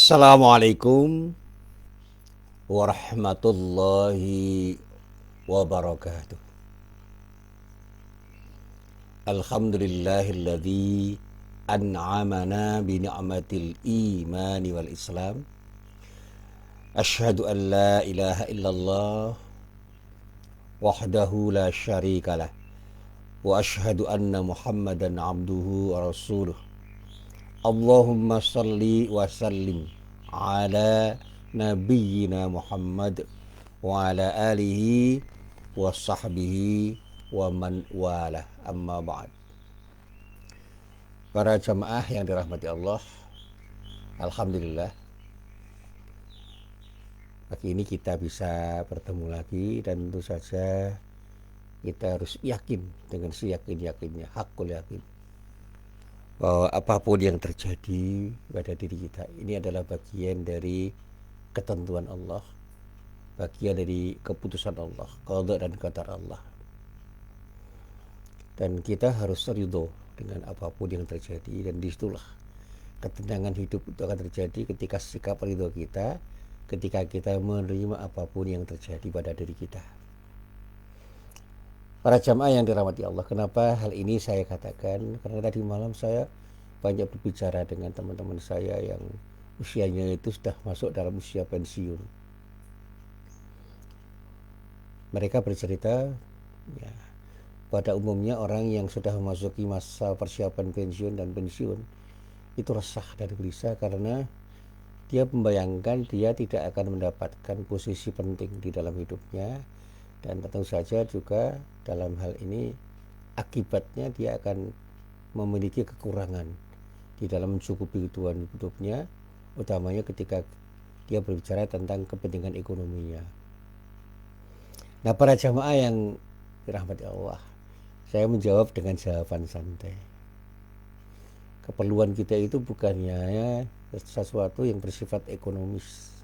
Assalamualaikum warahmatullahi wabarakatuh. Alhamdulillahilladzi an'amana bi ni'matil imani wal islam. Asyhadu an la ilaha illallah wahdahu la syarikalah wa asyhadu anna Muhammadan abduhu wa rasuluh. Allahumma salli wa sallim ala nabiyyina Muhammad wa ala alihi wa sahbihi wa man wala, amma ba'd. Para jamaah yang dirahmati Allah, alhamdulillah pagi ini kita bisa bertemu lagi, dan tentu saja kita harus yakin dengan seyakin-yakinnya, hakul yakin, bahwa apapun yang terjadi pada diri kita ini adalah bagian dari ketentuan Allah, bagian dari keputusan Allah, qada dan qadar Allah. Dan kita harus ridho dengan apapun yang terjadi, dan disitulah ketenangan hidup itu akan terjadi ketika sikap ridho kita, ketika kita menerima apapun yang terjadi pada diri kita. Para jamaah yang dirahmati Allah, kenapa hal ini saya katakan? Karena tadi malam saya banyak berbicara dengan teman-teman saya yang usianya itu sudah masuk dalam usia pensiun. Mereka bercerita, ya, pada umumnya orang yang sudah memasuki masa persiapan pensiun dan pensiun itu resah dan gelisah karena dia membayangkan dia tidak akan mendapatkan posisi penting di dalam hidupnya, dan tentu saja juga dalam hal ini akibatnya dia akan memiliki kekurangan di dalam mencukupi kebutuhan hidupnya, utamanya ketika dia berbicara tentang kepentingan ekonominya. Nah, para jamaah yang dirahmati Allah, saya menjawab dengan jawaban santai. Keperluan kita itu bukannya sesuatu yang bersifat ekonomis.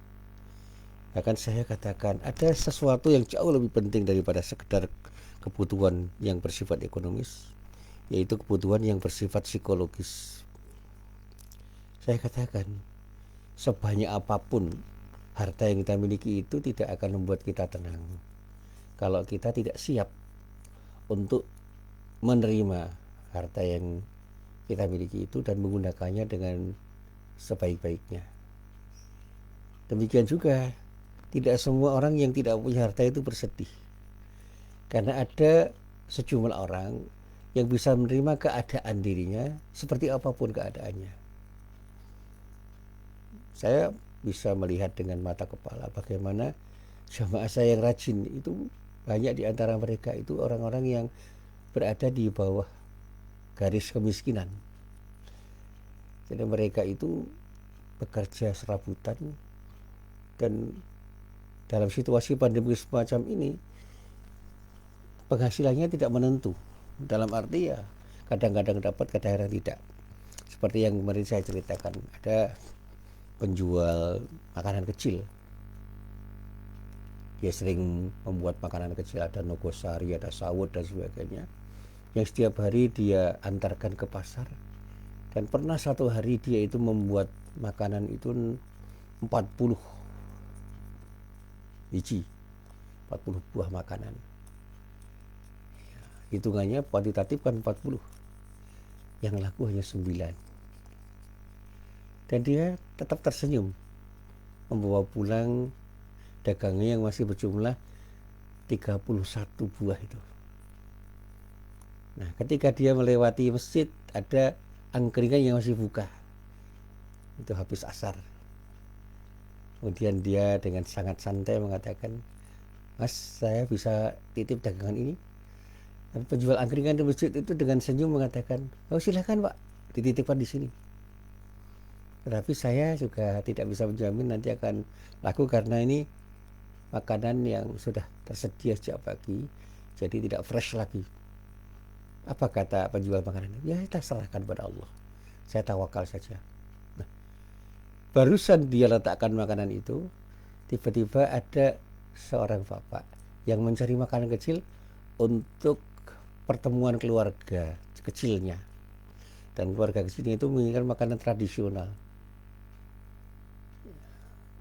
Bahkan saya katakan ada sesuatu yang jauh lebih penting daripada sekedar kebutuhan yang bersifat ekonomis, yaitu kebutuhan yang bersifat psikologis. Saya katakan, sebanyak apapun harta yang kita miliki itu tidak akan membuat kita tenang kalau kita tidak siap untuk menerima harta yang kita miliki itu dan menggunakannya dengan sebaik-baiknya. Demikian juga tidak semua orang yang tidak punya harta itu bersedih, karena ada sejumlah orang yang bisa menerima keadaan dirinya seperti apapun keadaannya. Saya bisa melihat dengan mata kepala bagaimana jamaah saya yang rajin itu, banyak di antara mereka itu orang-orang yang berada di bawah garis kemiskinan. Jadi mereka itu bekerja serabutan, dan dalam situasi pandemi semacam ini penghasilannya tidak menentu, dalam arti ya kadang-kadang dapat, kadang-kadang tidak. Seperti yang kemarin saya ceritakan, ada penjual makanan kecil, dia sering membuat makanan kecil, ada nogosari, ada sawut dan sebagainya, yang setiap hari dia antarkan ke pasar. Dan pernah satu hari dia itu membuat makanan itu 40 biji, 40 buah makanan. Hitungannya kuantitatif kan 40, yang laku hanya 9. Dan dia tetap tersenyum membawa pulang dagangnya yang masih berjumlah 31 buah itu. Nah, ketika dia melewati masjid, ada angkringan yang masih buka. Itu habis asar. Kemudian dia dengan sangat santai mengatakan, "Mas, saya bisa titip dagangan ini?" Dan penjual angkringan di masjid itu dengan senyum mengatakan, "Oh, silakan Pak, dititipkan di sini. Tetapi saya juga tidak bisa menjamin nanti akan laku karena ini makanan yang sudah tersedia sejak pagi, jadi tidak fresh lagi." Apa kata penjual makanan? "Ya, kita serahkan pada Allah. Saya tawakal saja." Nah, barusan dia letakkan makanan itu, tiba-tiba ada seorang bapak yang mencari makanan kecil untuk pertemuan keluarga kecilnya. Dan keluarga kecilnya itu menginginkan makanan tradisional.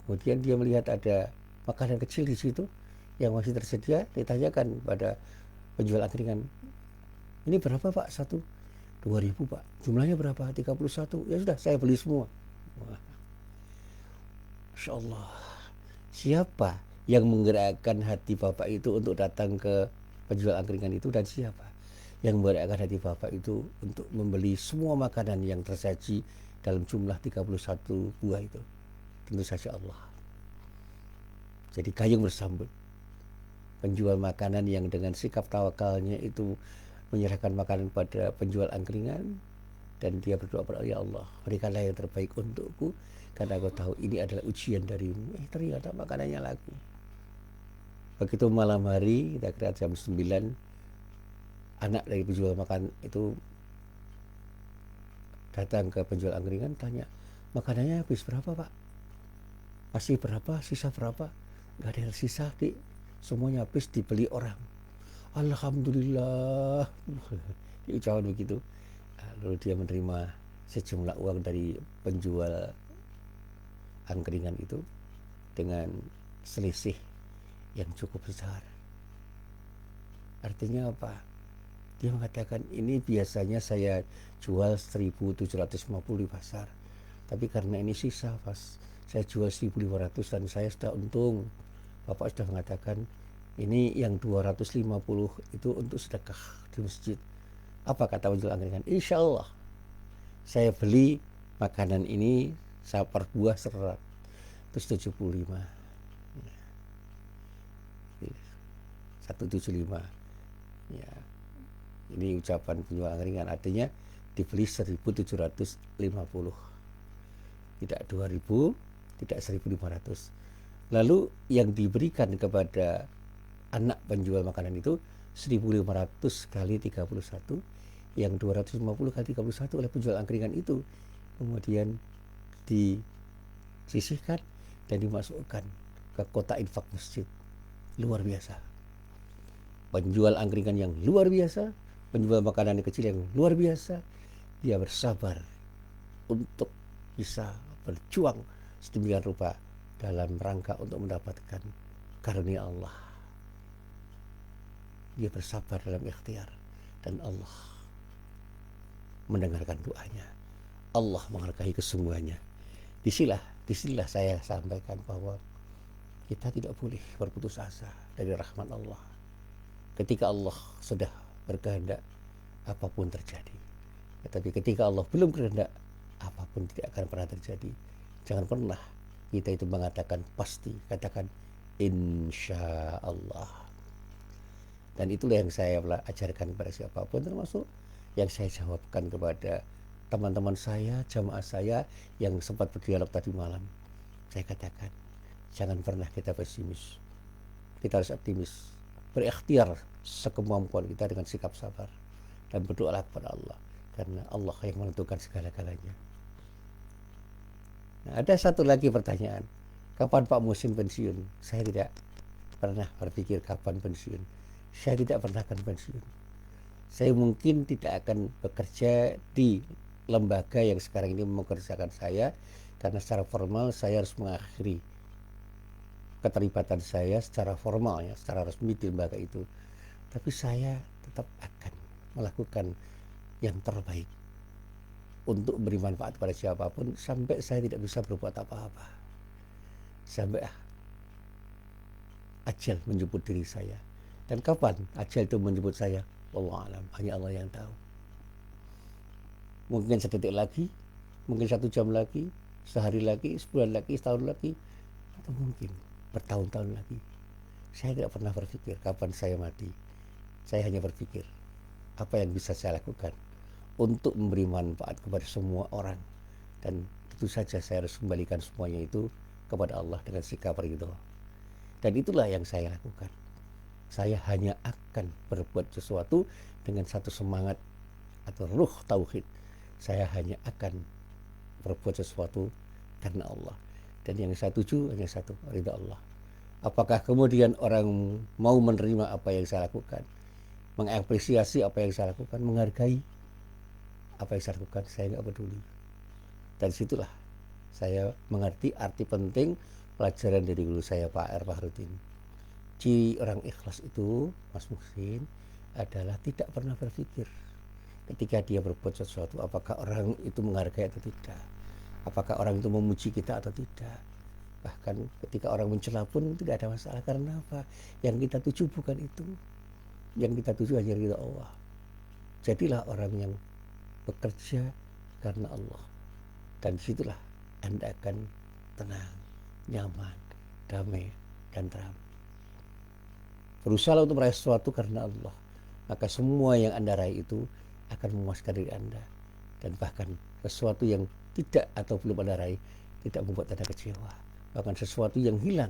Kemudian dia melihat ada makanan kecil di situ yang masih tersedia, ditanyakan pada penjual angkringan, ini berapa Pak satu? 2.000 Pak. Jumlahnya berapa? 31. Ya sudah, saya beli semua. Wah, Masya Allah. Siapa yang menggerakkan hati Bapak itu untuk datang ke penjual angkringan itu, dan siapa yang menggerakkan hati Bapak itu untuk membeli semua makanan yang tersaji dalam jumlah 31 buah itu? Tentu saja Allah. Jadi gayung bersambut. Penjual makanan yang dengan sikap tawakalnya itu menyerahkan makanan pada penjual angkringan, dan dia berdoa kepada ya Allah, berikanlah yang terbaik untukku karena aku tahu ini adalah ujian darimu. Ternyata makanannya laku. Begitu malam hari, kita kira jam 9, anak dari penjual makan itu datang ke penjual angkringan, tanya, makanannya habis berapa Pak? Masih berapa? Sisa berapa? Gak ada yang sisa, Dik. Semuanya habis dibeli orang. Alhamdulillah. Diucapkan begitu. Lalu dia menerima sejumlah uang dari penjual angkringan itu dengan selisih yang cukup besar. Artinya apa? Dia mengatakan, ini biasanya saya jual 1.750 di pasar, tapi karena ini sisa pas, saya jual 1.500 dan saya sudah untung. Bapak sudah mengatakan ini yang 250 itu untuk sedekah di masjid. Apa kata penjual angkringan? Insya Allah saya beli makanan ini per buah 175. 175. Ya. Ini ucapan penjual angkringan, artinya dibeli 1.750. Tidak 2.000, tidak 1.500. Lalu yang diberikan kepada anak penjual makanan itu 1.500 kali 31, yang 250 kali 31 oleh penjual angkringan itu kemudian disisihkan dan dimasukkan ke kotak infak masjid. Luar biasa. Penjual angkringan yang luar biasa, penjual makanan kecil yang luar biasa, dia bersabar untuk bisa berjuang sedemikian rupa dalam rangka untuk mendapatkan karunia Allah. Dia bersabar dalam ikhtiar, dan Allah mendengarkan doanya. Allah menghargai kesemuanya. Disinilah saya sampaikan bahwa kita tidak boleh berputus asa dari rahmat Allah. Ketika Allah sudah berkehendak, apapun terjadi. Tetapi ketika Allah belum berkehendak, apapun tidak akan pernah terjadi. Jangan pernah kita itu mengatakan pasti, katakan insya Allah. Dan itulah yang saya ajarkan kepada siapapun, termasuk yang saya jawabkan kepada teman-teman saya, jamaah saya yang sempat berdialog tadi malam. Saya katakan, jangan pernah kita pesimis. Kita harus optimis, berikhtiar sekemampuan kita dengan sikap sabar, dan berdoalah kepada Allah, karena Allah yang menentukan segala-galanya. Nah, ada satu lagi pertanyaan, kapan Pak Muhsin pensiun? Saya tidak pernah berpikir kapan pensiun. Saya tidak pernah akan pensiun. Saya mungkin tidak akan bekerja di lembaga yang sekarang ini mengerjakan saya, karena secara formal saya harus mengakhiri keterlibatan saya secara formal, ya, secara resmi di lembaga itu. Tapi saya tetap akan melakukan yang terbaik untuk beri manfaat pada siapapun sampai saya tidak bisa berbuat apa-apa. Sampai ajal menjemput diri saya. Dan kapan ajal itu menjemput saya? Wallahu a'lam, hanya Allah yang tahu. Mungkin sedetik lagi, mungkin 1 jam lagi, sehari lagi, sebulan lagi, setahun lagi, atau mungkin bertahun-tahun lagi. Saya tidak pernah berpikir kapan saya mati. Saya hanya berpikir apa yang bisa saya lakukan untuk memberi manfaat kepada semua orang. Dan tentu saja saya harus kembalikan semuanya itu kepada Allah dengan sikap ridho. Dan itulah yang saya lakukan. Saya hanya akan berbuat sesuatu dengan satu semangat atau ruh tauhid. Saya hanya akan berbuat sesuatu karena Allah. Dan yang saya tuju hanya satu, ridha Allah. Apakah kemudian orang mau menerima apa yang saya lakukan, mengapresiasi apa yang saya lakukan, menghargai apa yang saya lakukan, saya nggak peduli. Dan situlah saya mengerti arti penting pelajaran dari guru saya Pak R. Fahrudin. Ciri orang ikhlas itu, Mas Muhsin, adalah tidak pernah berpikir ketika dia berbuat sesuatu apakah orang itu menghargai atau tidak, apakah orang itu memuji kita atau tidak. Bahkan ketika orang mencela pun tidak ada masalah. Karena apa? Yang kita tuju bukan itu, yang kita tuju hanya ridha Allah. Jadilah orang yang bekerja karena Allah, dan disitulah Anda akan tenang, nyaman, damai, dan terang. Berusaha untuk meraih sesuatu karena Allah, maka semua yang Anda raih itu akan memuaskan diri Anda. Dan bahkan sesuatu yang tidak atau belum Anda raih tidak membuat Anda kecewa. Bahkan sesuatu yang hilang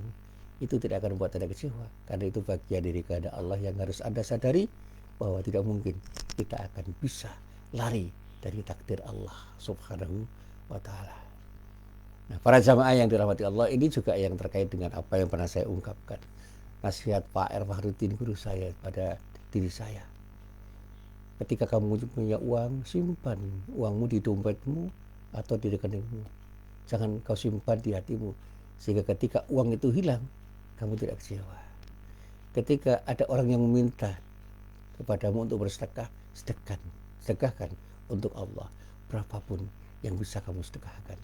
itu tidak akan membuat Anda kecewa. Karena itu bagian dari kehendak Allah yang harus Anda sadari, bahwa tidak mungkin kita akan bisa lari dari takdir Allah Subhanahu wa ta'ala. Nah, para jamaah yang dirahmati Allah, ini juga yang terkait dengan apa yang pernah saya ungkapkan. Nasihat Pak R. Fahrudin, guru saya, pada diri saya. Ketika kamu punya uang, simpan uangmu di dompetmu atau di rekeningmu. Jangan kau simpan di hatimu, sehingga ketika uang itu hilang, kamu tidak kecewa. Ketika ada orang yang meminta kepadamu untuk bersedekah, sedekahkan untuk Allah berapapun yang bisa kamu sedekahkan.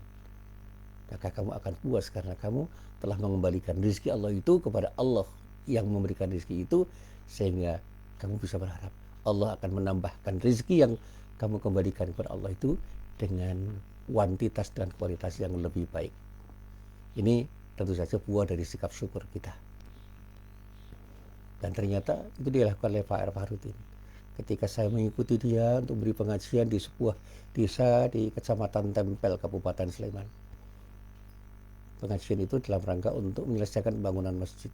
Maka kamu akan puas karena kamu telah mengembalikan rezeki Allah itu kepada Allah yang memberikan rezeki itu, sehingga kamu bisa berharap Allah akan menambahkan rezeki yang kamu kembalikan kepada Allah itu dengan kuantitas dan kualitas yang lebih baik. Ini tentu saja buah dari sikap syukur kita. Dan ternyata itu dilakukan oleh Pak R. Fahrudin. Ketika saya mengikuti dia untuk beri pengajian di sebuah desa di Kecamatan Tempel, Kabupaten Sleman. Pengajian itu dalam rangka untuk menyelesaikan pembangunan masjid.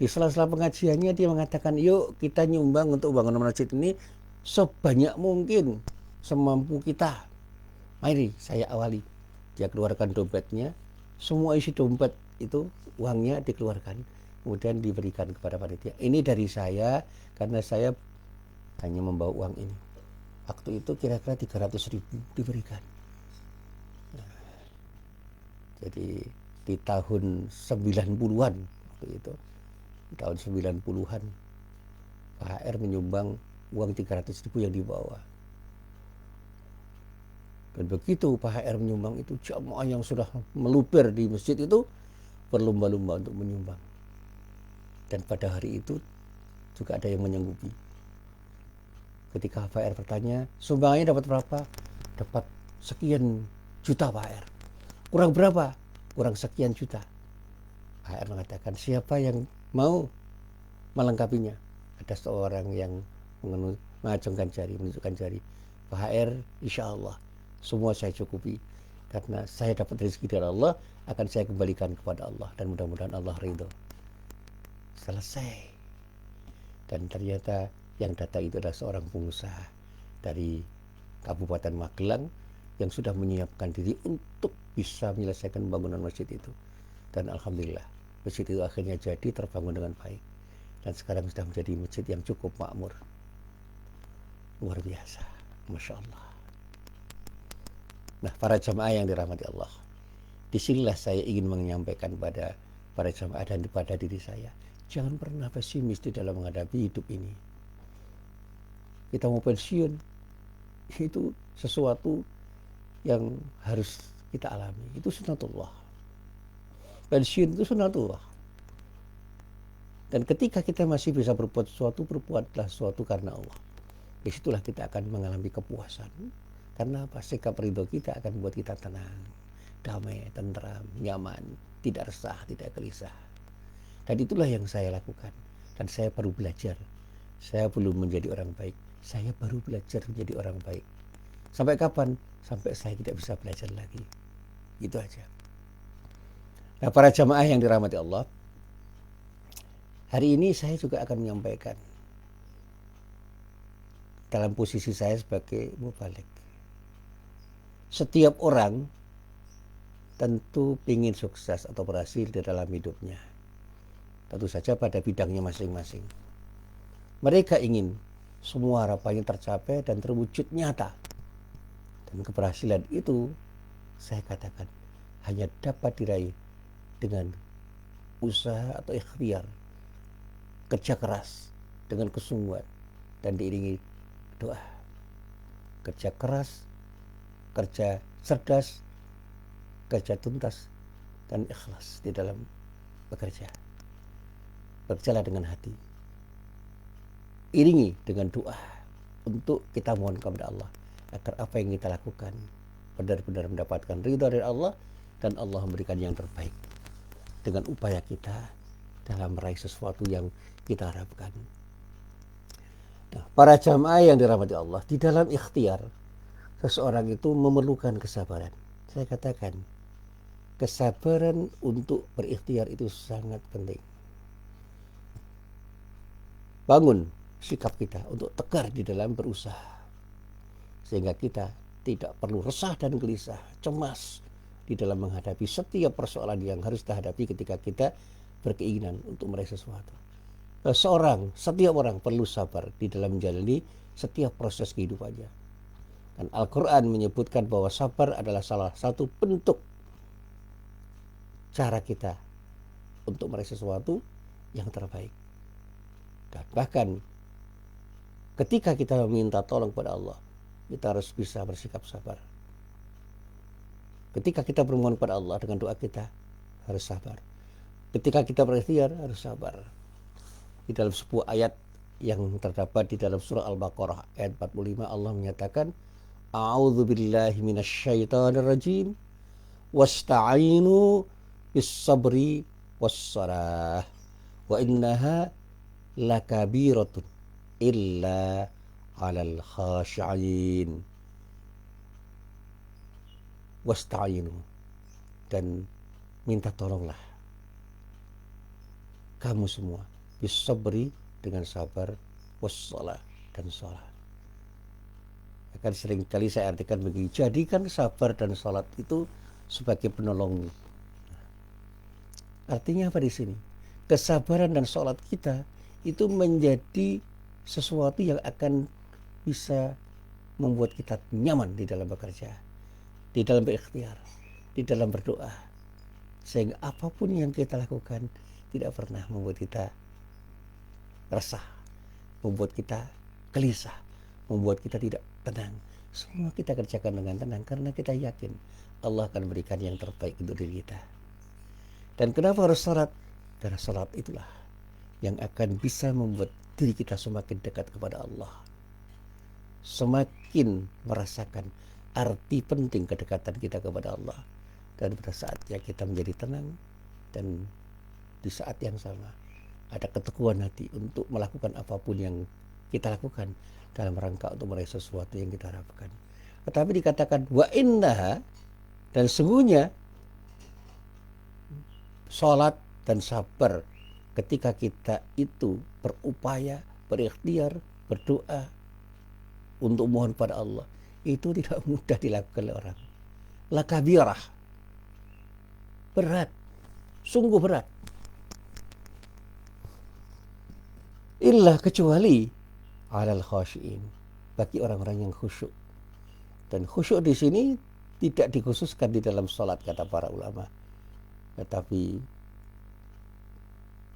Di sela-sela pengajiannya dia mengatakan, yuk kita nyumbang untuk bangunan masjid ini sebanyak mungkin, semampu kita. Mari saya awali. Dia keluarkan dompetnya, semua isi dompet itu uangnya dikeluarkan, kemudian diberikan kepada panitia. Ini dari saya karena saya hanya membawa uang ini. Waktu itu kira-kira 300.000 diberikan. Jadi di tahun 90-an waktu itu, di tahun 90-an, Pak HR menyumbang uang 300.000 yang dibawa. Dan begitu Pak HR menyumbang itu, jamaah yang sudah meluber di masjid itu berlomba-lomba untuk menyumbang. Dan pada hari itu juga ada yang menyanggupi. Ketika Pak HR bertanya, sumbangannya dapat berapa? Dapat sekian juta Pak HR. Kurang berapa? Kurang sekian juta. Pak HR mengatakan, siapa yang mau melengkapinya? Ada seorang yang mengacungkan jari, menunjukkan jari. Pak HR, insya Allah semua saya cukupi, karena saya dapat rezeki dari Allah, akan saya kembalikan kepada Allah, dan mudah-mudahan Allah ridho. Selesai. Dan ternyata yang datang itu adalah seorang pengusaha dari Kabupaten Magelang yang sudah menyiapkan diri untuk bisa menyelesaikan bangunan masjid itu. Dan alhamdulillah masjid itu akhirnya jadi terbangun dengan baik, dan sekarang sudah menjadi masjid yang cukup makmur. Luar biasa, Masya Allah. Nah, para jamaah yang dirahmati Allah, disinilah saya ingin menyampaikan pada para jamaah dan kepada diri saya, jangan pernah pesimis di dalam menghadapi hidup ini. Kita mau pensiun, itu sesuatu yang harus kita alami. Itu sunatullah. Pensiun itu sunatullah. Dan ketika kita masih bisa berbuat sesuatu, berbuatlah sesuatu karena Allah. Disitulah kita akan mengalami kepuasan. Karena apa? Sikap ridho kita akan membuat kita tenang, damai, tentram, nyaman, tidak resah, tidak gelisah. Dan itulah yang saya lakukan. Dan saya baru belajar. Saya belum menjadi orang baik. Saya baru belajar menjadi orang baik. Sampai kapan? Sampai saya tidak bisa belajar lagi. Itu aja. Nah, para jamaah yang dirahmati Allah, hari ini saya juga akan menyampaikan dalam posisi saya sebagai mubalik. Setiap orang tentu ingin sukses atau berhasil di dalam hidupnya. Tentu saja pada bidangnya masing-masing. Mereka ingin semua harapannya tercapai dan terwujud nyata. Dan keberhasilan itu, saya katakan, hanya dapat diraih dengan usaha atau ikhtiar, kerja keras dengan kesungguhan dan diiringi doa. Kerja keras, kerja cerdas, kerja tuntas, dan ikhlas di dalam bekerja. Berjalan dengan hati, iringi dengan doa untuk kita mohon kepada Allah agar apa yang kita lakukan benar-benar mendapatkan ridha dari Allah dan Allah memberikan yang terbaik dengan upaya kita dalam meraih sesuatu yang kita harapkan. Nah, para jamaah yang dirahmati Allah, di dalam ikhtiar seseorang itu memerlukan kesabaran. Saya katakan, kesabaran untuk berikhtiar itu sangat penting. Bangun sikap kita untuk tegar di dalam berusaha, sehingga kita tidak perlu resah dan gelisah, cemas di dalam menghadapi setiap persoalan yang harus kita hadapi ketika kita berkeinginan untuk meraih sesuatu. Setiap orang perlu sabar di dalam menjalani setiap proses kehidupannya. Dan Al-Quran menyebutkan bahwa sabar adalah salah satu bentuk cara kita untuk meraih sesuatu yang terbaik. Dan bahkan ketika kita meminta tolong pada Allah, kita harus bisa bersikap sabar. Ketika kita bermohon pada Allah dengan doa kita, harus sabar. Ketika kita berikhtiar, harus sabar. Di dalam sebuah ayat yang terdapat di dalam surah Al-Baqarah ayat 45, Allah menyatakan, A'udzu billahi minasyaitonir rajim, wasta'inu bis-sabri was-salah, wa innaha lakabiratun illa 'alal khashi'in. Wasta'inu, dan minta tolonglah kamu semua bis-sabri, dengan sabar, was-salah, dan salat. Akan seringkali saya artikan begini, jadikan sabar dan salat itu sebagai penolongmu. Artinya apa di sini? Kesabaran dan salat kita itu menjadi sesuatu yang akan bisa membuat kita nyaman di dalam bekerja, di dalam berikhtiar, di dalam berdoa, sehingga apapun yang kita lakukan tidak pernah membuat kita resah, membuat kita gelisah, membuat kita tidak tenang. Semua kita kerjakan dengan tenang karena kita yakin Allah akan berikan yang terbaik untuk diri kita. Dan kenapa harus salat? Karena salat itulah yang akan bisa membuat diri kita semakin dekat kepada Allah, semakin merasakan arti penting kedekatan kita kepada Allah. Dan pada saatnya kita menjadi tenang, dan di saat yang sama ada keteguhan hati untuk melakukan apapun yang kita lakukan dalam rangka untuk meraih sesuatu yang kita harapkan. Tetapi dikatakan wa innaha, dan sungguhnya salat dan sabar ketika kita itu berupaya, berikhtiar, berdoa untuk mohon pada Allah, itu tidak mudah dilakukan oleh orang. Lakabirah, berat, sungguh berat. Illa, kecuali alal khashiin, bagi orang-orang yang khusyuk. Dan khusyuk di sini tidak dikhususkan di dalam salat kata para ulama, tetapi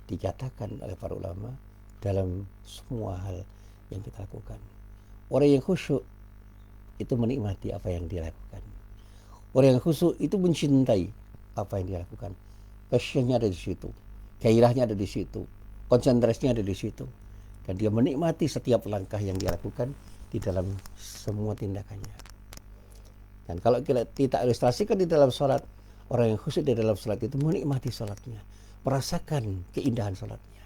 dikatakan oleh para ulama dalam semua hal yang kita lakukan. Orang yang khusyuk itu menikmati apa yang dia lakukan. Orang yang khusyuk itu mencintai apa yang dia lakukan. Passionnya ada di situ, gairahnya ada di situ, konsentrasinya ada di situ, dan dia menikmati setiap langkah yang dia lakukan di dalam semua tindakannya. Dan kalau kita ilustrasikan di dalam sholat, orang yang khusyuk di dalam sholat itu menikmati sholatnya, merasakan keindahan sholatnya,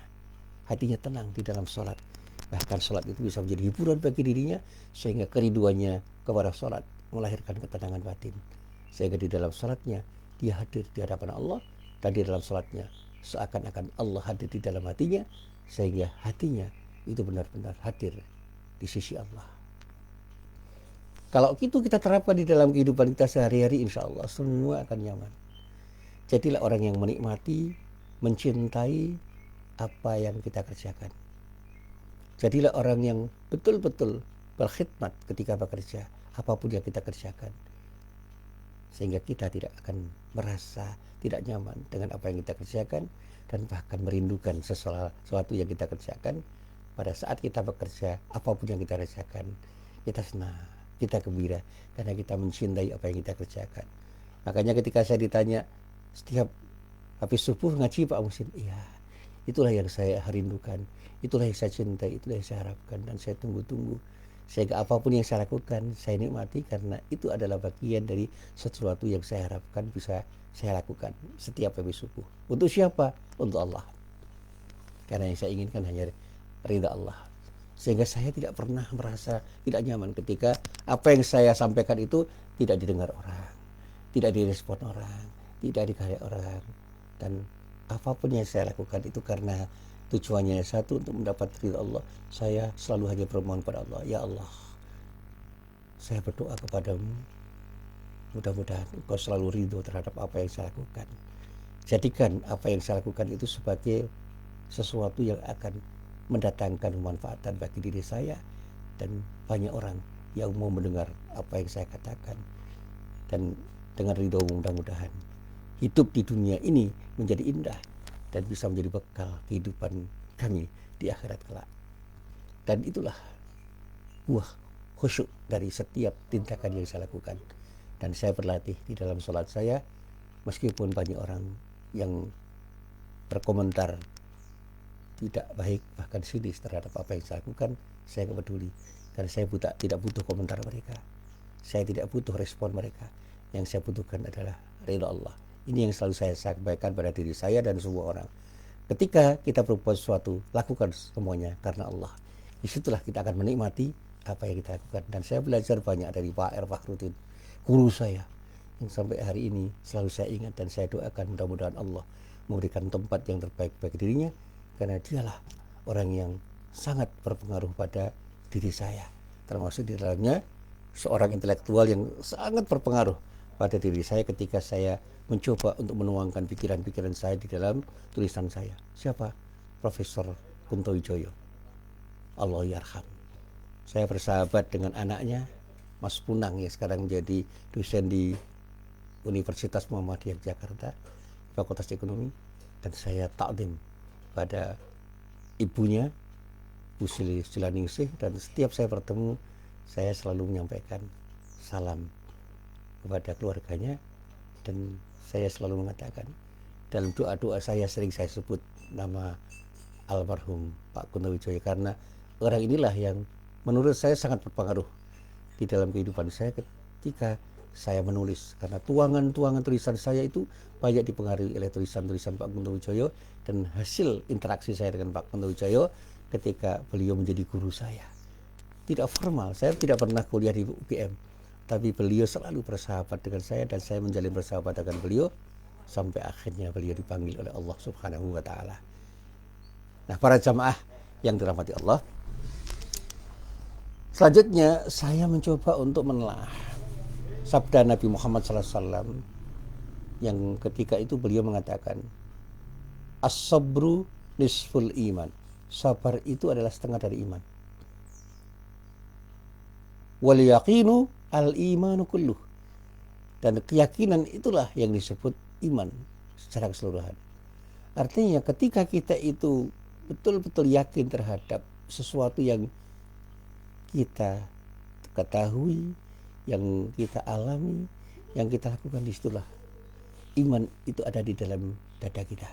hatinya tenang di dalam sholat. Bahkan sholat itu bisa menjadi hiburan bagi dirinya, sehingga kerinduannya kepada sholat melahirkan ketenangan batin, sehingga di dalam sholatnya dia hadir di hadapan Allah, dan di dalam sholatnya seakan-akan Allah hadir di dalam hatinya, sehingga hatinya itu benar-benar hadir di sisi Allah. Kalau itu kita terapkan di dalam kehidupan kita sehari-hari, insya Allah semua akan nyaman. Jadilah orang yang menikmati, mencintai apa yang kita kerjakan. Jadilah orang yang betul-betul berkhidmat ketika bekerja, apapun yang kita kerjakan. sehingga kita tidak akan merasa tidak nyaman dengan apa yang kita kerjakan dan bahkan merindukan sesuatu yang kita kerjakan. Pada saat kita bekerja, apapun yang kita kerjakan, kita senang, kita gembira karena kita mencintai apa yang kita kerjakan. Makanya ketika saya ditanya setiap habis subuh ngaji Pak Muhsin, iya, itulah yang saya rindukan, itulah yang saya cintai, itulah yang saya harapkan dan saya tunggu-tunggu. Sehingga apapun yang saya lakukan, saya nikmati karena itu adalah bagian dari sesuatu yang saya harapkan bisa saya lakukan setiap habis subuh. Untuk siapa? Untuk Allah. Karena yang saya inginkan hanya ridha Allah. Sehingga saya tidak pernah merasa tidak nyaman ketika apa yang saya sampaikan itu tidak didengar orang, tidak direspon orang, tidak dikarya orang. Dan apapun yang saya lakukan itu karena tujuannya satu, untuk mendapat ridha Allah. Saya selalu hanya bermohon pada Allah, ya Allah, saya berdoa kepadamu, mudah-mudahan Engkau selalu ridho terhadap apa yang saya lakukan. Jadikan apa yang saya lakukan itu sebagai sesuatu yang akan mendatangkan kemanfaatan bagi diri saya dan banyak orang yang mau mendengar apa yang saya katakan. Dan dengan ridho mudah-mudahan hidup di dunia ini menjadi indah dan bisa menjadi bekal kehidupan kami di akhirat kelak. Dan itulah buah khusyuk dari setiap tindakan yang saya lakukan. Dan saya berlatih di dalam sholat saya, meskipun banyak orang yang berkomentar tidak baik, bahkan sinis terhadap apa yang saya lakukan, saya tidak peduli. Karena saya tidak butuh komentar mereka. Saya tidak butuh respon mereka. Yang saya butuhkan adalah ridha Allah. Ini yang selalu saya sampaikan pada diri saya dan semua orang. Ketika kita berbuat sesuatu, lakukan semuanya karena Allah. Disitulah kita akan menikmati apa yang kita lakukan. Dan saya belajar banyak dari Pak R. Fakhrudin, guru saya, yang sampai hari ini selalu saya ingat dan saya doakan mudah-mudahan Allah memberikan tempat yang terbaik bagi dirinya, karena dialah orang yang sangat berpengaruh pada diri saya, termasuk di dalamnya seorang intelektual yang sangat berpengaruh pada diri saya ketika saya mencoba untuk menuangkan pikiran-pikiran saya di dalam tulisan saya. Siapa? Profesor Kunto Wijoyo, Allah yarham. Saya bersahabat dengan anaknya, Mas Punang, yang sekarang menjadi dosen di Universitas Muhammadiyah Jakarta, Fakultas Ekonomi, dan saya takdim pada ibunya, Bu Sulaningsih, dan setiap saya bertemu, saya selalu menyampaikan salam kepada keluarganya, dan saya selalu mengatakan dalam doa-doa saya sering saya sebut nama almarhum Pak Kunto Wijoyo, karena orang inilah yang menurut saya sangat berpengaruh di dalam kehidupan saya ketika saya menulis, karena tuangan-tuangan tulisan saya itu banyak dipengaruhi oleh tulisan-tulisan Pak Kunto Wijoyo dan hasil interaksi saya dengan Pak Kunto Wijoyo ketika beliau menjadi guru saya. Tidak formal, saya tidak pernah kuliah di UGM, tapi beliau selalu bersahabat dengan saya dan saya menjalin bersahabat dengan beliau sampai akhirnya beliau dipanggil oleh Allah Subhanahu wa Ta'ala. Nah, para jamaah yang dirahmati Allah, selanjutnya saya mencoba untuk menelaah sabda Nabi Muhammad SAW yang ketika itu beliau mengatakan, as-sabru nisful iman. Sabar itu adalah setengah dari iman. Wal yaqinu al-imanu kulluh. Dan keyakinan itulah yang disebut iman secara keseluruhan. Artinya ketika kita itu betul-betul yakin terhadap sesuatu yang kita ketahui, yang kita alami, yang kita lakukan, disitulah iman itu ada di dalam dada kita.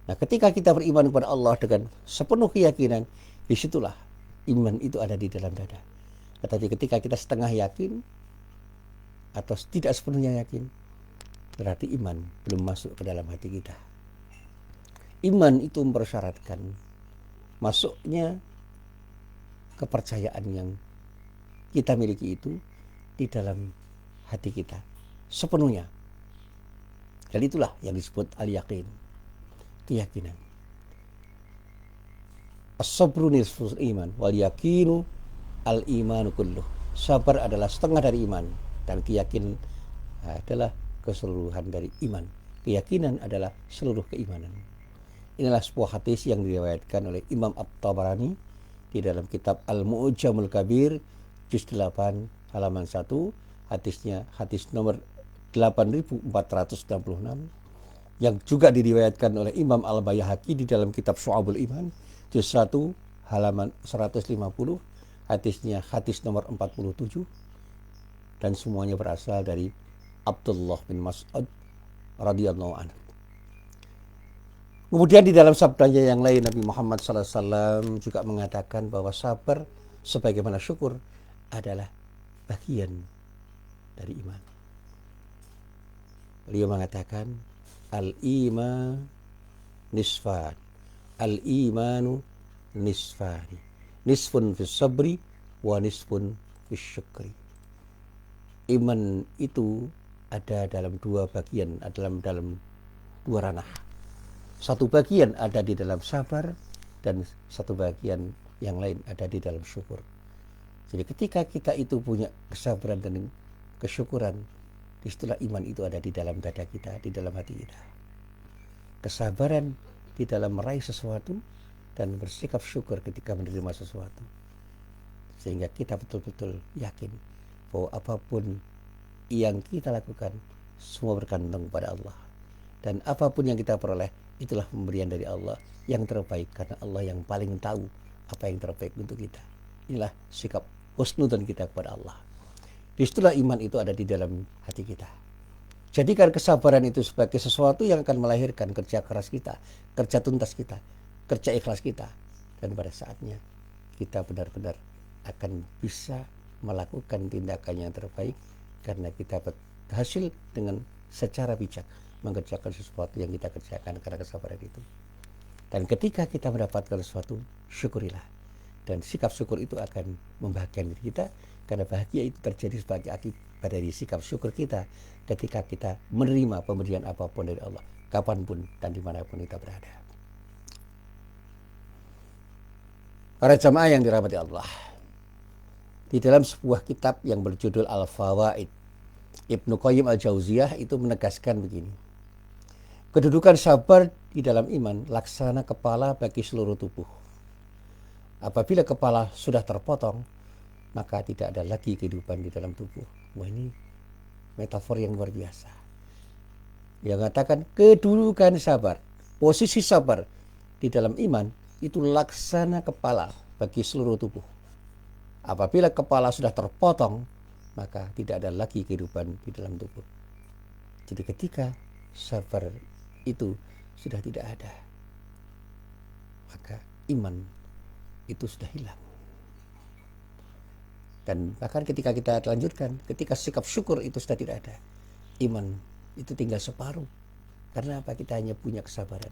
Nah, ketika kita beriman kepada Allah dengan sepenuh keyakinan, disitulah iman itu ada di dalam dada. Tetapi ketika kita setengah yakin atau tidak sepenuhnya yakin, berarti iman belum masuk ke dalam hati kita. Iman itu mempersyaratkan masuknya kepercayaan yang kita miliki itu di dalam hati kita sepenuhnya. Dan itulah yang disebut al-yaqin, keyakinan. As-sabru nisful iman wal yaqinu al-imanu kulluh. Sabar adalah setengah dari iman dan keyakinan adalah keseluruhan dari iman. Keyakinan adalah seluruh keimanan. Inilah sebuah hadis yang diriwayatkan oleh Imam At-Tabarani di dalam kitab Al-Mu'jamul Kabir juz 8 halaman 1 Hadisnya hadis nomor 8466 yang juga diriwayatkan oleh Imam Al-Baihaqi di dalam kitab Syu'abul Iman juz 1 halaman 150, hadisnya hadis nomor 47, dan semuanya berasal dari Abdullah bin Mas'ud radhiyallahu anhu. Kemudian di dalam sabdanya yang lain Nabi Muhammad SAW juga mengatakan bahwa sabar sebagaimana syukur adalah bagian dari iman. Beliau mengatakan al-iman nisfan, al-imanu nisfani, nisfun fis sabri wa nisfun fis syukri. Iman itu ada dalam dua bagian, dalam dua ranah. Satu bagian ada di dalam sabar dan satu bagian yang lain ada di dalam syukur. Jadi ketika kita itu punya kesabaran dan kesyukuran, disitulah iman itu ada di dalam dada kita, di dalam hati kita. Kesabaran di dalam meraih sesuatu dan bersikap syukur ketika menerima sesuatu. Sehingga kita betul-betul yakin bahwa apapun yang kita lakukan semua bergantung pada Allah. Dan apapun yang kita peroleh itulah pemberian dari Allah yang terbaik, karena Allah yang paling tahu apa yang terbaik untuk kita. Inilah sikap husnudzon kita kepada Allah. Disitulah iman itu ada di dalam hati kita. Jadikan kesabaran itu sebagai sesuatu yang akan melahirkan kerja keras kita, kerja tuntas kita, kerja ikhlas kita. Dan pada saatnya kita benar-benar akan bisa melakukan tindakan yang terbaik karena kita berhasil dengan secara bijak mengerjakan sesuatu yang kita kerjakan karena kesabaran itu. Dan ketika kita mendapatkan sesuatu, syukurilah. Dan sikap syukur itu akan membahagiakan diri kita, karena bahagia itu terjadi sebagai akibat dari sikap syukur kita ketika kita menerima pemberian apapun dari Allah, kapanpun dan dimanapun kita berada. Para jamaah yang dirahmati Allah, di dalam sebuah kitab yang berjudul Al-Fawaid, Ibnu Qayyim Al-Jauziyah itu menegaskan begini: kedudukan sabar di dalam iman laksana kepala bagi seluruh tubuh. Apabila kepala sudah terpotong, maka tidak ada lagi kehidupan di dalam tubuh. Wah, ini metafor yang luar biasa. Dia mengatakan kedudukan sabar, posisi sabar di dalam iman itu laksana kepala bagi seluruh tubuh. Apabila kepala sudah terpotong, maka tidak ada lagi kehidupan di dalam tubuh. Jadi ketika sabar itu sudah tidak ada, maka iman itu sudah hilang. Dan bahkan ketika kita lanjutkan, ketika sikap syukur itu sudah tidak ada, iman itu tinggal separuh. Karena apa? Kita hanya punya kesabaran.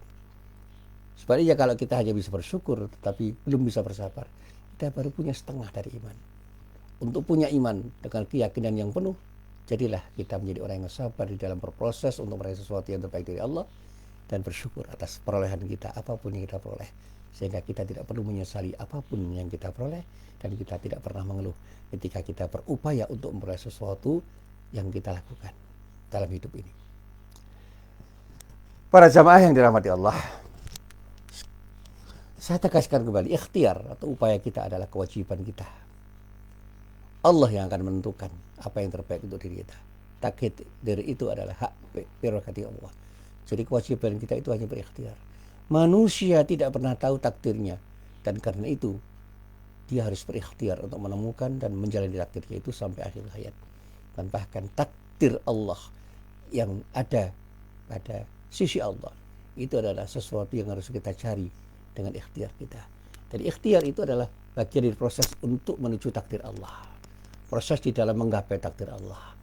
Sebaliknya kalau kita hanya bisa bersyukur tetapi belum bisa bersabar, kita baru punya setengah dari iman. Untuk punya iman dengan keyakinan yang penuh, jadilah kita menjadi orang yang sabar di dalam berproses untuk meraih sesuatu yang terbaik dari Allah, dan bersyukur atas perolehan kita apapun yang kita peroleh, sehingga kita tidak perlu menyesali apapun yang kita peroleh, dan kita tidak pernah mengeluh ketika kita berupaya untuk memperoleh sesuatu yang kita lakukan dalam hidup ini. Para jamaah yang dirahmati Allah, saya tegaskan kembali, ikhtiar atau upaya kita adalah kewajiban kita. Allah yang akan menentukan apa yang terbaik untuk diri kita. Takdir itu adalah hak prerogatif Allah. Jadi kewajiban kita itu hanya berikhtiar. Manusia tidak pernah tahu takdirnya, dan karena itu dia harus berikhtiar untuk menemukan dan menjalani takdirnya itu sampai akhir hayat. Dan bahkan takdir Allah yang ada pada sisi Allah itu adalah sesuatu yang harus kita cari dengan ikhtiar kita. Dan ikhtiar itu adalah bagian dari proses untuk menuju takdir Allah, proses di dalam menggapai takdir Allah.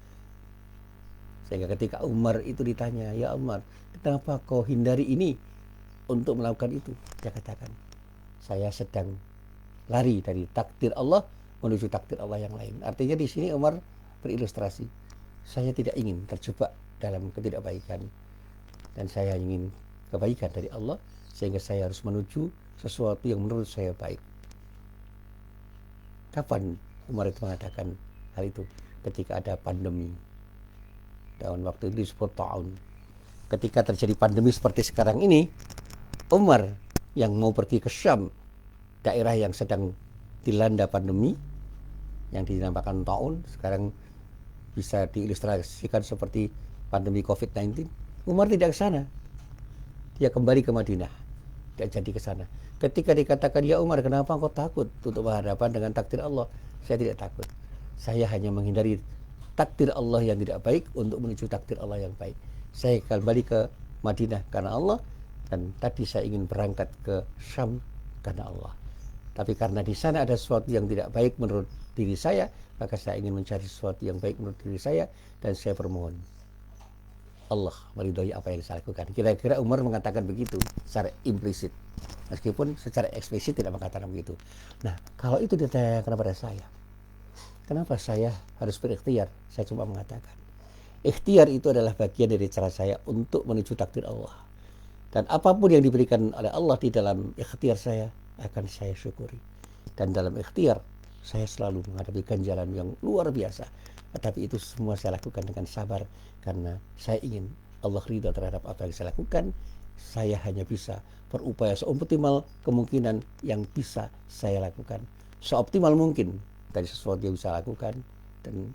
Sehingga ketika Umar itu ditanya, ya Umar, kenapa kau hindari ini untuk melakukan itu? Dia katakan, saya sedang lari dari takdir Allah menuju takdir Allah yang lain. Artinya di sini Umar berilustrasi, saya tidak ingin terjebak dalam ketidakbaikan, dan saya ingin kebaikan dari Allah, sehingga saya harus menuju sesuatu yang menurut saya baik. Kapan Umar itu mengatakan hal itu? Ketika ada pandemi. Dalam waktu itu disebut ta'un. Ketika terjadi pandemi seperti sekarang ini, Umar yang mau pergi ke Syam, daerah yang sedang dilanda pandemi, yang dinamakan ta'un, sekarang bisa diilustrasikan seperti pandemi COVID-19. Umar tidak ke sana, dia kembali ke Madinah, tidak jadi ke sana. Ketika dikatakan, ya Umar, kenapa engkau takut untuk berhadapan dengan takdir Allah? Saya tidak takut, saya hanya menghindari takdir Allah yang tidak baik untuk menuju takdir Allah yang baik. Saya kembali ke Madinah karena Allah, dan tadi saya ingin berangkat ke Syam karena Allah. Tapi karena di sana ada sesuatu yang tidak baik menurut diri saya, maka saya ingin mencari sesuatu yang baik menurut diri saya, dan saya bermohon Allah meridhoi apa yang saya lakukan. Kira-kira Umar mengatakan begitu secara implisit, meskipun secara eksplisit tidak mengatakan begitu. Nah, kalau itu ditanyakan kepada saya, kenapa saya harus berikhtiar? Saya cuma mengatakan, ikhtiar itu adalah bagian dari cara saya untuk menuju takdir Allah. Dan apapun yang diberikan oleh Allah di dalam ikhtiar saya, akan saya syukuri. Dan dalam ikhtiar, saya selalu menghadapi ganjalan yang luar biasa. Tetapi itu semua saya lakukan dengan sabar, karena saya ingin Allah ridha terhadap apa yang saya lakukan. Saya hanya bisa berupaya seoptimal kemungkinan yang bisa saya lakukan, seoptimal mungkin dari sesuatu yang bisa lakukan. Dan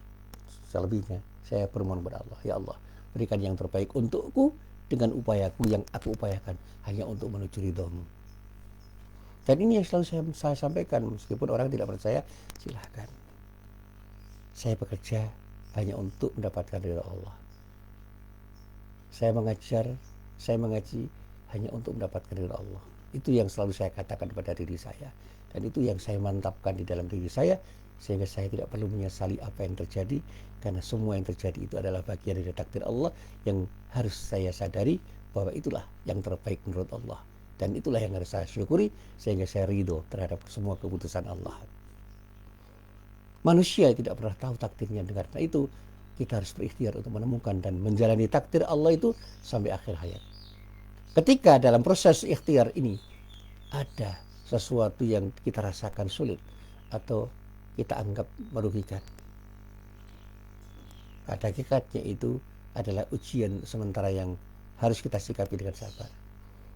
selebihnya saya bermohon kepada Allah, ya Allah, berikan yang terbaik untukku dengan upayaku yang aku upayakan hanya untuk menuju ridhamu. Dan ini yang selalu saya sampaikan, meskipun orang tidak percaya, silahkan. Saya bekerja hanya untuk mendapatkan ridha Allah. Saya mengajar, saya mengaji hanya untuk mendapatkan ridha Allah. Itu yang selalu saya katakan kepada diri saya. Dan itu yang saya mantapkan di dalam diri saya, sehingga saya tidak perlu menyesali apa yang terjadi, karena semua yang terjadi itu adalah bagian dari takdir Allah yang harus saya sadari bahwa itulah yang terbaik menurut Allah. Dan itulah yang harus saya syukuri, sehingga saya ridho terhadap semua keputusan Allah. Manusia tidak pernah tahu takdirnya, karena itu kita harus berikhtiar untuk menemukan dan menjalani takdir Allah itu sampai akhir hayat. Ketika dalam proses ikhtiar ini ada sesuatu yang kita rasakan sulit atau kita anggap merugikan, pada hakikatnya itu adalah ujian sementara yang harus kita sikapi dengan sabar.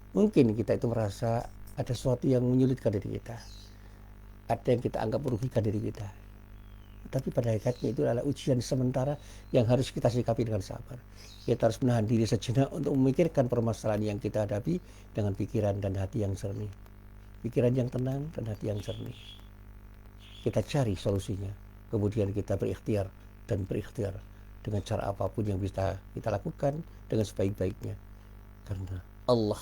Mungkin kita itu merasa ada sesuatu yang menyulitkan diri kita, ada yang kita anggap merugikan diri kita, tapi pada hakikatnya itu adalah ujian sementara yang harus kita sikapi dengan sabar. Kita harus menahan diri sejenak untuk memikirkan permasalahan yang kita hadapi dengan pikiran dan hati yang jernih. Pikiran yang tenang dan hati yang jernih. Kita cari solusinya, kemudian kita berikhtiar dan berikhtiar dengan cara apapun yang bisa kita lakukan dengan sebaik-baiknya. Karena Allah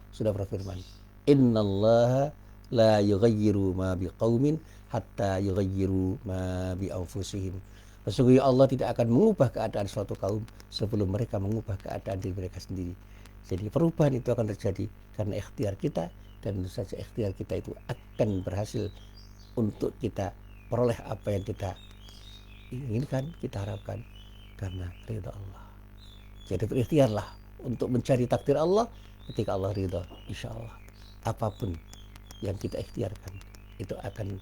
sudah berfirman, innallaha la yughayyiru ma biqaumin hatta yughayyiru ma bi anfusihim. Sesungguhnya Allah tidak akan mengubah keadaan suatu kaum sebelum mereka mengubah keadaan diri mereka sendiri. Jadi perubahan itu akan terjadi karena ikhtiar kita, dan tentu saja ikhtiar kita itu akan berhasil untuk kita peroleh apa yang kita inginkan, kita harapkan karena ridha Allah. Jadi berikhtiarlah untuk mencari takdir Allah. Ketika Allah ridha, insya Allah apapun yang kita ikhtiarkan itu akan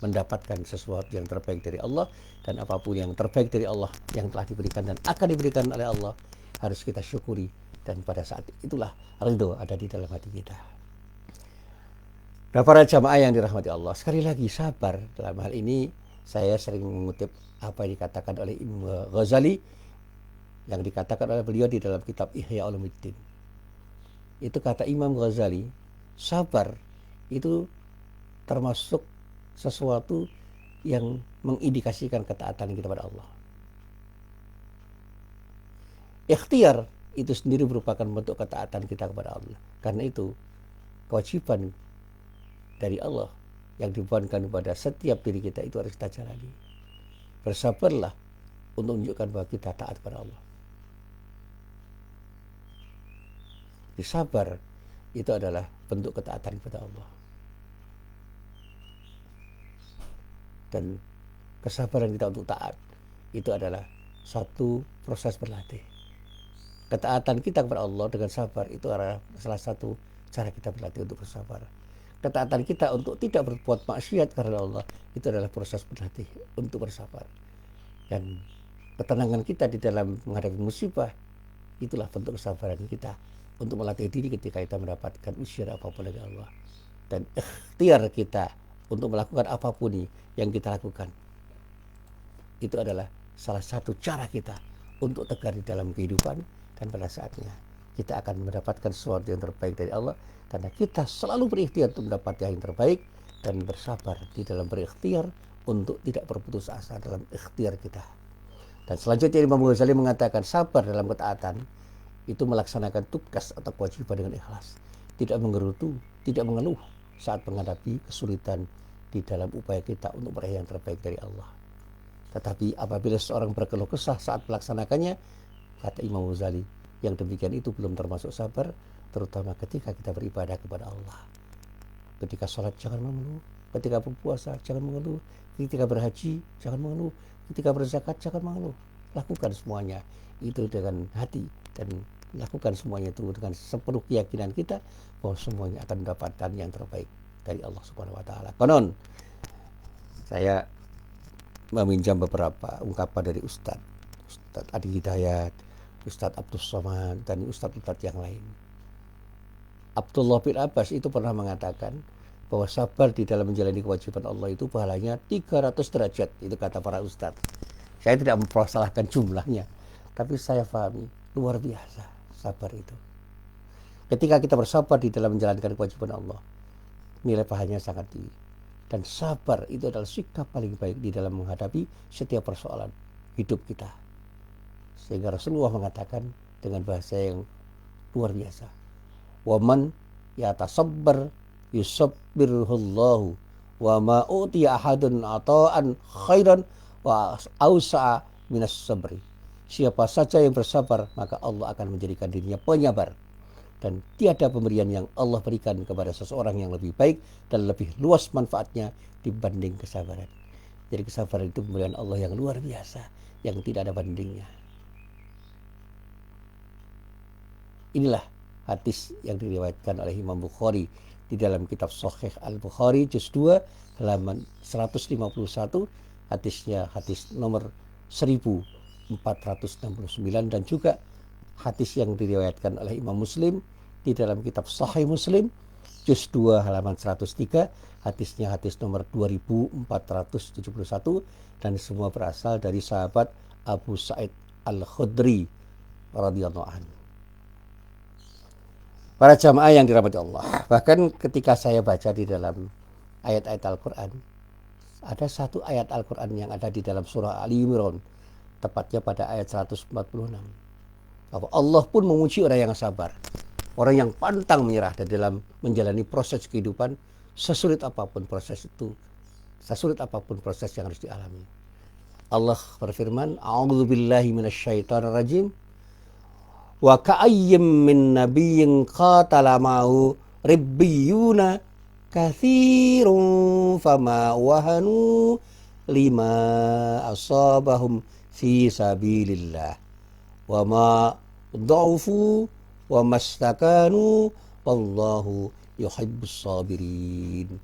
mendapatkan sesuatu yang terbaik dari Allah. Dan apapun yang terbaik dari Allah yang telah diberikan dan akan diberikan oleh Allah harus kita syukuri, dan pada saat itulah ridho ada di dalam hati kita. Nah, para jamaah yang dirahmati Allah, sekali lagi sabar. Dalam hal ini saya sering mengutip apa yang dikatakan oleh Imam Ghazali, yang dikatakan oleh beliau di dalam kitab Ihya Ulumuddin. Itu kata Imam Ghazali, sabar itu termasuk sesuatu yang mengindikasikan ketaatan kita pada Allah. Ikhtiar itu sendiri merupakan bentuk ketaatan kita kepada Allah. Karena itu kewajiban dari Allah yang dibebankan kepada setiap diri kita itu harus kita jalani. Bersabarlah untuk menunjukkan bahwa kita taat kepada Allah. Sabar itu adalah bentuk ketaatan kepada Allah. Dan kesabaran kita untuk taat itu adalah satu proses berlatih. Ketaatan kita kepada Allah dengan sabar itu adalah salah satu cara kita berlatih untuk bersabar. Ketaatan kita untuk tidak berbuat maksiat karena Allah itu adalah proses berlatih untuk bersabar. Dan ketenangan kita di dalam menghadapi musibah itulah bentuk kesabaran kita untuk melatih diri ketika kita mendapatkan ujian apapun dari Allah. Dan ikhtiar kita untuk melakukan apapun yang kita lakukan itu adalah salah satu cara kita untuk tegar di dalam kehidupan, dan pada saatnya kita akan mendapatkan sesuatu yang terbaik dari Allah, karena kita selalu berikhtiar untuk mendapatkan yang terbaik dan bersabar di dalam berikhtiar untuk tidak berputus asa dalam ikhtiar kita. Dan selanjutnya Imam Ghazali mengatakan sabar dalam ketaatan itu melaksanakan tugas atau kewajiban dengan ikhlas, tidak menggerutu, tidak mengeluh saat menghadapi kesulitan di dalam upaya kita untuk meraih yang terbaik dari Allah. Tetapi apabila seorang berkeluh kesah saat melaksanakannya, kata Imam Ghazali, yang demikian itu belum termasuk sabar, terutama ketika kita beribadah kepada Allah. Ketika sholat jangan mengeluh, ketika berpuasa jangan mengeluh, ketika berhaji jangan mengeluh, ketika berzakat jangan mengeluh. Lakukan semuanya itu dengan hati, dan lakukan semuanya itu dengan sepenuh keyakinan kita bahwa semuanya akan mendapatkan yang terbaik dari Allah Subhanahu wa taala. Konon saya meminjam beberapa ungkapan dari Ustadz Adi Hidayat, Ustadz Abdul Somad, dan Ustadz yang lain. Abdullah bin Abbas itu pernah mengatakan bahwa sabar di dalam menjalani kewajiban Allah itu pahalanya 300 derajat. Itu kata para ustadz. Saya tidak mempersalahkan jumlahnya, tapi saya pahami luar biasa sabar itu. Ketika kita bersabar di dalam menjalankan kewajiban Allah, nilai pahalanya sangat tinggi. Dan sabar itu adalah sikap paling baik di dalam menghadapi setiap persoalan hidup kita. Sehingga Rasulullah mengatakan dengan bahasa yang luar biasa, "Waman yatasabbar yusabbirullahu wa ma utiya ahadun ata'an khairan wa ausa'a minas sabri." Siapa saja yang bersabar, maka Allah akan menjadikan dirinya penyabar. Dan tiada pemberian yang Allah berikan kepada seseorang yang lebih baik dan lebih luas manfaatnya dibanding kesabaran. Jadi kesabaran itu pemberian Allah yang luar biasa, yang tidak ada bandingnya. Inilah hadis yang diriwayatkan oleh Imam Bukhari di dalam kitab Sahih Al-Bukhari juz 2 halaman 151, hadisnya hadis nomor 1469, dan juga hadis yang diriwayatkan oleh Imam Muslim di dalam kitab Sahih Muslim juz 2 halaman 103, hadisnya hadis nomor 2471, dan semua berasal dari sahabat Abu Sa'id Al-Khudri radhiyallahu anhu. Para jamaah yang dirahmati Allah, bahkan ketika saya baca di dalam ayat-ayat Al-Quran, ada satu ayat Al-Quran yang ada di dalam surah Ali Imran, tepatnya pada ayat 146, bahwa Allah pun memuji orang yang sabar, orang yang pantang menyerah dalam menjalani proses kehidupan, sesulit apapun proses itu, sesulit apapun proses yang harus dialami. Allah berfirman, "A'udzubillahi minasyaitonirrajim. Wa ka'ayyim min nabiyyin qatala ma'hu ribbiyuna katsirun fama wahanu lima asabahum fi sabilillah wa ma dha'ufu wa mastakanu wallahu yuhibbus sabirin."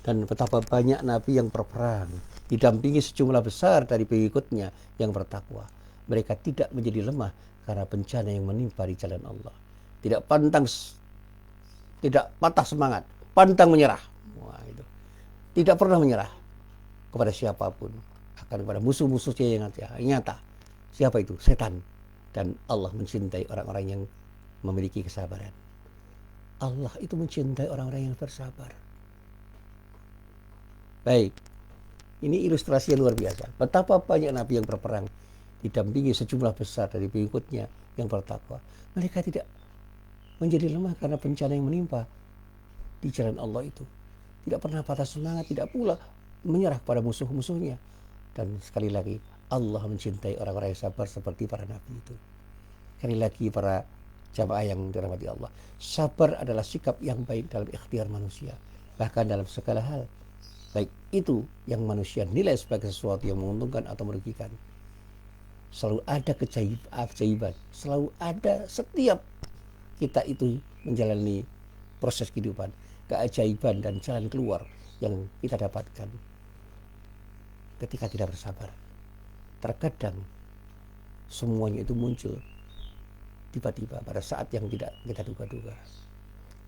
Dan betapa banyak nabi yang berperang didampingi sejumlah besar dari pengikutnya yang bertakwa. Mereka tidak menjadi lemah karena bencana yang menimpa di jalan Allah. Tidak patah semangat, pantang menyerah. Wah, itu. Tidak pernah menyerah kepada siapapun, akan kepada musuh-musuhnya yang nyata. Siapa itu? Setan. Dan Allah mencintai orang-orang yang memiliki kesabaran. Allah itu mencintai orang-orang yang bersabar. Baik, ini ilustrasi yang luar biasa. Betapa banyak nabi yang berperang didampingi sejumlah besar dari pengikutnya yang bertakwa. Mereka tidak menjadi lemah karena bencana yang menimpa di jalan Allah itu. Tidak pernah patah semangat, tidak pula menyerah pada musuh-musuhnya. Dan sekali lagi, Allah mencintai orang-orang yang sabar seperti para nabi itu. Sekali lagi para jamaah yang dirahmati Allah, sabar adalah sikap yang baik dalam ikhtiar manusia, bahkan dalam segala hal. Baik itu yang manusia nilai sebagai sesuatu yang menguntungkan atau merugikan. Selalu ada keajaiban, selalu ada setiap kita itu menjalani proses kehidupan, keajaiban dan jalan keluar yang kita dapatkan ketika tidak bersabar. Terkadang semuanya itu muncul tiba-tiba pada saat yang tidak kita duga-duga.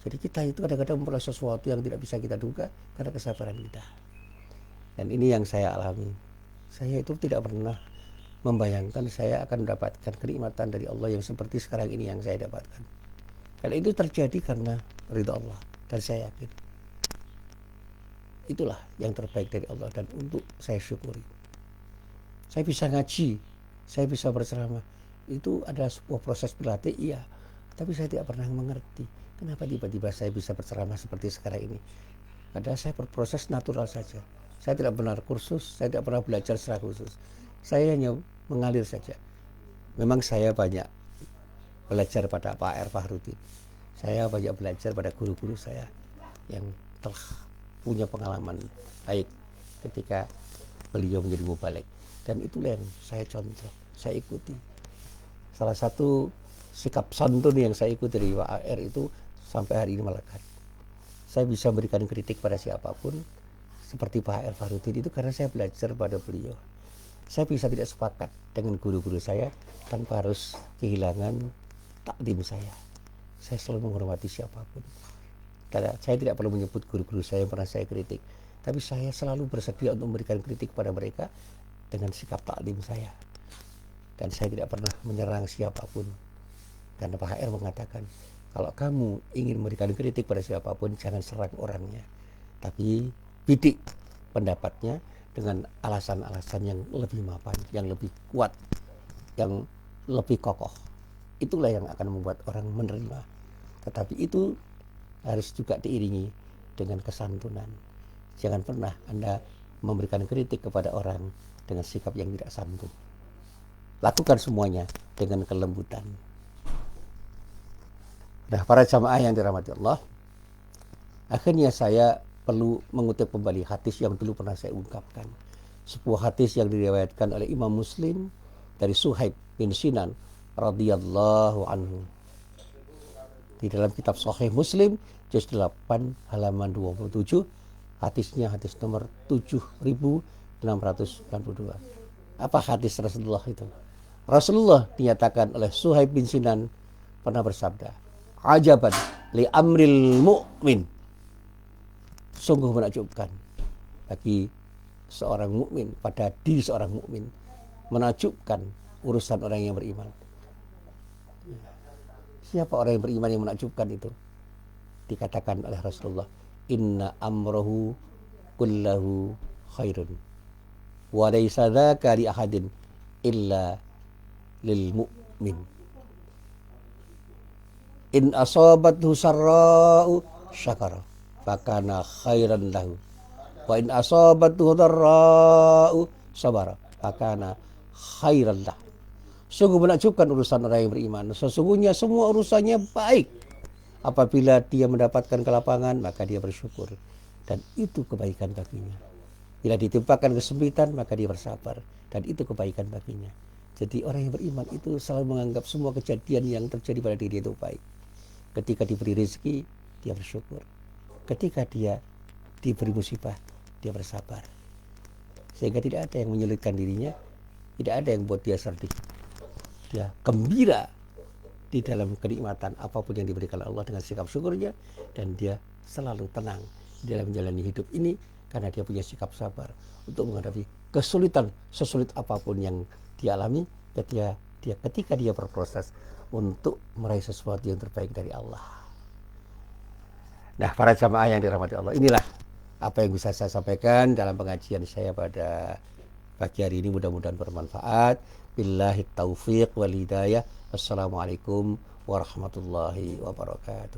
Jadi kita itu kadang-kadang memperoleh sesuatu yang tidak bisa kita duga karena kesabaran kita. Dan ini yang saya alami. Saya itu tidak pernah membayangkan saya akan mendapatkan kenikmatan dari Allah yang seperti sekarang ini yang saya dapatkan. Kalau itu terjadi karena ridha Allah, dan saya yakin itulah yang terbaik dari Allah dan untuk saya syukuri. Saya bisa ngaji, saya bisa berceramah, itu adalah sebuah proses berlatih, iya. Tapi saya tidak pernah mengerti kenapa tiba-tiba saya bisa berceramah seperti sekarang ini. Padahal saya berproses natural saja. Saya tidak pernah kursus, saya tidak pernah belajar secara khusus. Saya hanya mengalir saja. Memang saya banyak belajar pada Pak R. Fahrudin. Saya banyak belajar pada guru-guru saya yang telah punya pengalaman baik ketika beliau menjadi mubalik. Dan itulah yang saya contoh, saya ikuti. Salah satu sikap santun yang saya ikuti dari Pak R itu sampai hari ini melekat. Saya bisa berikan kritik pada siapapun seperti Pak R. Fahrudin itu karena saya belajar pada beliau. Saya bisa tidak sepakat dengan guru-guru saya tanpa harus kehilangan takdim saya. Saya selalu menghormati siapapun. Karena saya tidak perlu menyebut guru-guru saya yang pernah saya kritik, tapi saya selalu bersedia untuk memberikan kritik pada mereka dengan sikap takdim saya. Dan saya tidak pernah menyerang siapapun. Karena Pak HR mengatakan, kalau kamu ingin memberikan kritik pada siapapun, jangan serang orangnya, tapi bidik pendapatnya dengan alasan-alasan yang lebih mapan, yang lebih kuat, yang lebih kokoh. Itulah yang akan membuat orang menerima. Tetapi itu harus juga diiringi dengan kesantunan. Jangan pernah Anda memberikan kritik kepada orang dengan sikap yang tidak santun. Lakukan semuanya dengan kelembutan. Nah, para jamaah yang dirahmati Allah, akhirnya saya perlu mengutip kembali hadis yang dulu pernah saya ungkapkan. Sebuah hadis yang diriwayatkan oleh Imam Muslim dari Suhaib bin Sinan radhiyallahu anhu. Di dalam kitab Sahih Muslim juz 8 halaman 27, hadisnya hadis nomor 7692. Apa hadis Rasulullah itu? Rasulullah dinyatakan oleh Suhaib bin Sinan pernah bersabda, "Ajaban li amril mu'min." Sungguh menakjubkan bagi seorang mukmin, pada diri seorang mukmin, menakjubkan urusan orang yang beriman. Siapa orang yang beriman yang menakjubkan itu? Dikatakan oleh Rasulullah, "Inna amrohu kullahu khairun wa laysa dzaka li ahadin illa lil mu'min. In asabathu sarra'u syakara fakana khairan lahu wa in asabathu dharra'u sabara fakana khairan lahu." Sungguh menakjubkan urusan orang yang beriman. Sesungguhnya semua urusannya baik. Apabila dia mendapatkan kelapangan, maka dia bersyukur. Dan itu kebaikan baginya. Bila ditimpakan kesempitan, maka dia bersabar. Dan itu kebaikan baginya. Jadi orang yang beriman itu selalu menganggap semua kejadian yang terjadi pada diri itu baik. Ketika diberi rezeki, dia bersyukur. Ketika dia diberi musibah, dia bersabar. Sehingga tidak ada yang menyulitkan dirinya, tidak ada yang buat dia sedih. Dia gembira di dalam kenikmatan apapun yang diberikan Allah dengan sikap syukurnya, dan dia selalu tenang di dalam menjalani hidup ini karena dia punya sikap sabar untuk menghadapi kesulitan sesulit apapun yang dia alami ketika dia berproses untuk meraih sesuatu yang terbaik dari Allah. Nah, para jamaah yang dirahmati Allah, inilah apa yang bisa saya sampaikan dalam pengajian saya pada pagi hari ini. Mudah-mudahan bermanfaat. Billahi taufiq wal hidayah. Assalamualaikum warahmatullahi wabarakatuh.